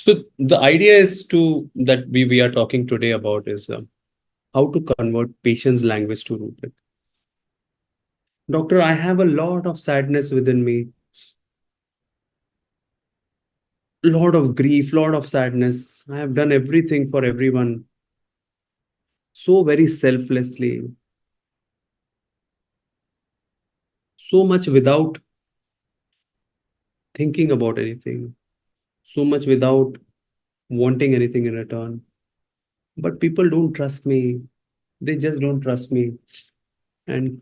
So the idea is to that we are talking today about is how to convert patient's language to rubric. Doctor, I have a lot of sadness within me, lot of grief, lot of sadness. I have done everything for everyone so very selflessly, so much without thinking about anything, so much without wanting anything in return. But people don't trust me. They just don't trust me. And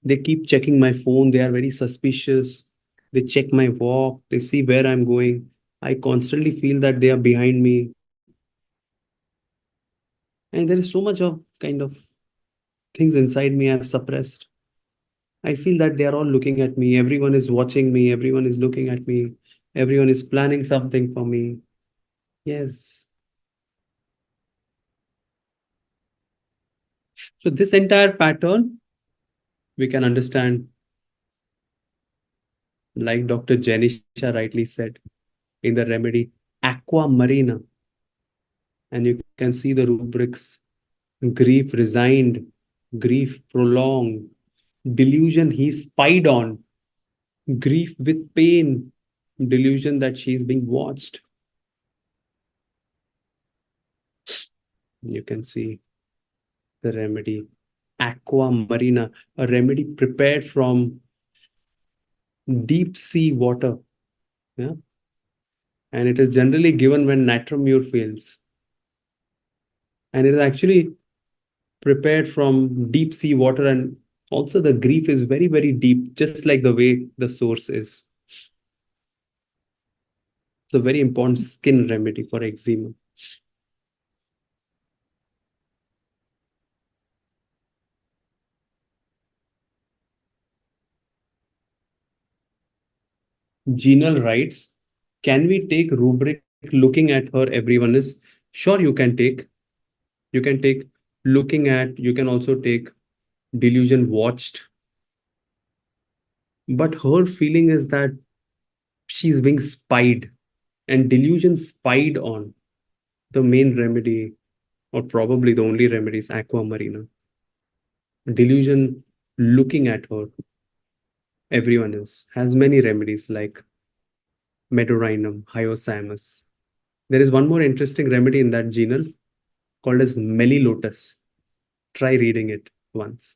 they keep checking my phone. They are very suspicious. They check my walk. They see where I'm going. I constantly feel that they are behind me. And there is so much of kind of things inside me I've suppressed. I feel that they are all looking at me. Everyone is watching me. Everyone is looking at me. Everyone is planning something for me. Yes. So this entire pattern we can understand, like Dr. Janisha rightly said, in the remedy Aqua Marina. And you can see the rubrics: grief resigned, grief prolonged, delusion he spied on, grief with pain, delusion that she is being watched. You can see the remedy Aqua Marina, a remedy prepared from deep sea water. Yeah. And it is generally given when natramure fails. And it is actually prepared from deep sea water. And also, the grief is very, very deep, just like the way the source is. It's a very important skin remedy for eczema. Genal writes, can we take rubric looking at her everyone is? Sure, you can take. You can take looking at, you can also take delusion watched. But her feeling is that she's being spied and delusion spied on. The main remedy, or probably the only remedy, is Aqua Marina. Delusion looking at her, everyone else, has many remedies like Medorinum, Hyoscyamus. There is one more interesting remedy in that genus called as Melilotus. Try reading it once.